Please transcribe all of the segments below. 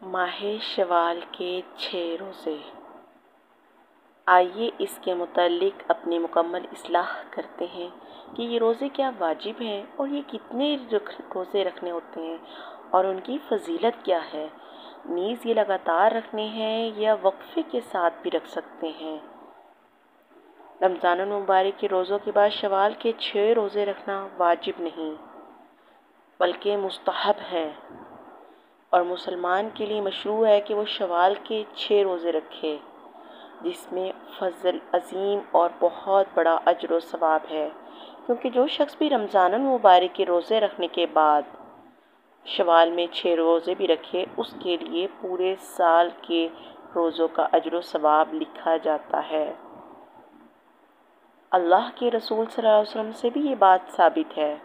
ماہ شوال کے 6 روزے۔ آئیے اس کے متعلق اپنی مکمل اصلاح کرتے ہیں کہ یہ روزے کیا واجب ہیں اور یہ کتنے روزے رکھنے ہوتے ہیں اور ان کی فضیلت کیا ہے۔ نیز یہ لگاتار رکھنے ہیں یا وقفے کے ساتھ بھی رکھ سکتے ہیں۔ رمضان المبارک کے روزوں کے بعد شوال کے 6 روزے رکھنا واجب نہیں بلکہ مستحب ہے، اور مسلمان کے لیے مشروع ہے کہ وہ شوال کے 6 روزے رکھے، جس میں فضل عظیم اور بہت بڑا اجر و ثواب ہے، کیونکہ جو شخص بھی رمضان المبارک کے روزے رکھنے کے بعد شوال میں 6 روزے بھی رکھے، اس کے لیے پورے سال کے روزوں کا اجر و ثواب لکھا جاتا ہے۔ اللہ کے رسول صلی اللہ علیہ وسلم سے بھی یہ بات ثابت ہے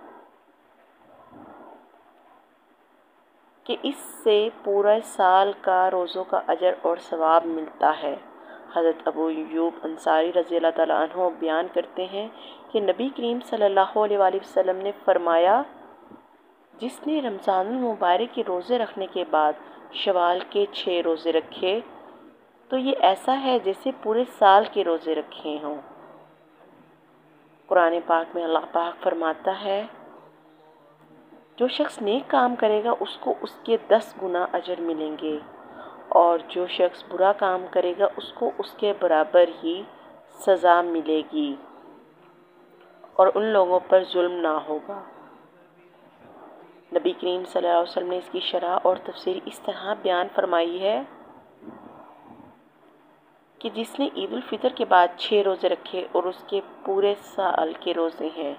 کہ اس سے پورے سال کا روزوں کا اجر اور ثواب ملتا ہے۔ حضرت ابو ایوب انصاری رضی اللہ تعالیٰ عنہ بیان کرتے ہیں کہ نبی کریم صلی اللہ علیہ وآلہ وسلم نے فرمایا، جس نے رمضان المبارک کے روزے رکھنے کے بعد شوال کے 6 روزے رکھے تو یہ ایسا ہے جیسے پورے سال کے روزے رکھے ہوں۔ قرآن پاک میں اللہ پاک فرماتا ہے، جو شخص نیک کام کرے گا اس کو اس کے 10 گنا اجر ملیں گے، اور جو شخص برا کام کرے گا اس کو اس کے برابر ہی سزا ملے گی، اور ان لوگوں پر ظلم نہ ہوگا۔ نبی کریم صلی اللہ علیہ وسلم نے اس کی شرح اور تفسیر اس طرح بیان فرمائی ہے کہ جس نے عید الفطر کے بعد 6 روزے رکھے اور اس کے پورے سال کے روزے ہیں،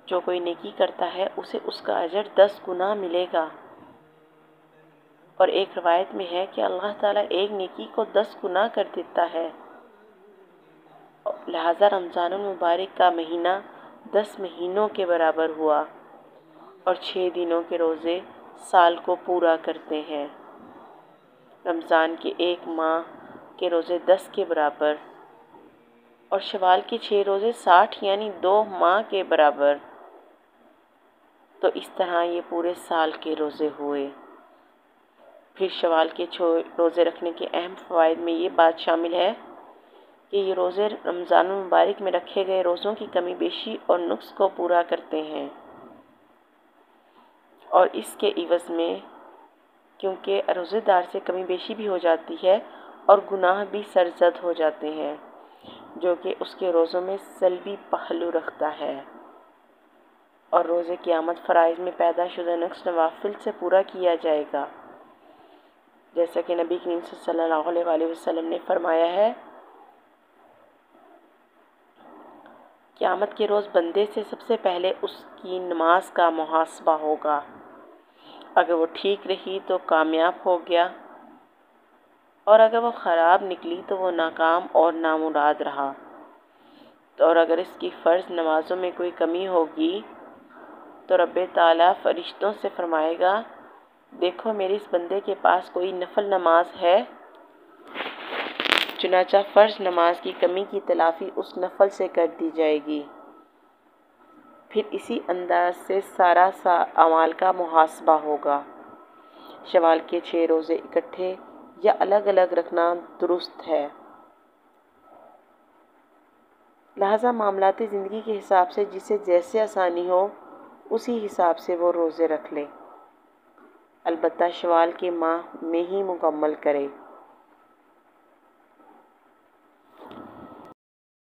جو کوئی نیکی کرتا ہے اسے اس کا اجر 10 گنا ملے گا، اور ایک روایت میں ہے کہ اللہ تعالیٰ ایک نیکی کو 10 گنا کر دیتا ہے، لہذا رمضان المبارک کا مہینہ 10 مہینوں کے برابر ہوا، اور 6 دنوں کے روزے سال کو پورا کرتے ہیں۔ رمضان کے 1 ماہ کے روزے 10 کے برابر، اور شوال کے 6 روزے 60 یعنی 2 ماہ کے برابر، تو اس طرح یہ پورے سال کے روزے ہوئے۔ پھر شوال کے 6 روزے رکھنے کے اہم فوائد میں یہ بات شامل ہے کہ یہ روزے رمضان المبارک میں رکھے گئے روزوں کی کمی بیشی اور نقص کو پورا کرتے ہیں، اور اس کے عوض میں کیونکہ روزے دار سے کمی بیشی بھی ہو جاتی ہے اور گناہ بھی سرزد ہو جاتے ہیں، جو کہ اس کے روزوں میں سلبی پہلو رکھتا ہے، اور روز قیامت فرائض میں پیدا شدہ نقص نوافل سے پورا کیا جائے گا، جیسا کہ نبی کریم صلی اللہ علیہ وآلہ وسلم نے فرمایا ہے، قیامت کے روز بندے سے سب سے پہلے اس کی نماز کا محاسبہ ہوگا، اگر وہ ٹھیک رہی تو کامیاب ہو گیا، اور اگر وہ خراب نکلی تو وہ ناکام اور نامراد رہا، اور اگر اس کی فرض نمازوں میں کوئی کمی ہوگی تو رب تعالیٰ فرشتوں سے فرمائے گا، دیکھو میرے اس بندے کے پاس کوئی نفل نماز ہے، چنانچہ فرض نماز کی کمی کی تلافی اس نفل سے کر دی جائے گی۔ پھر اسی انداز سے سارا اعمال کا محاسبہ ہوگا۔ شوال کے 6 روزے اکٹھے یا الگ الگ رکھنا درست ہے، لہذا معاملاتی زندگی کے حساب سے جسے جیسے آسانی ہو اسی حساب سے وہ روزے رکھ لے، البتہ شوال کے ماہ میں ہی مکمل کرے۔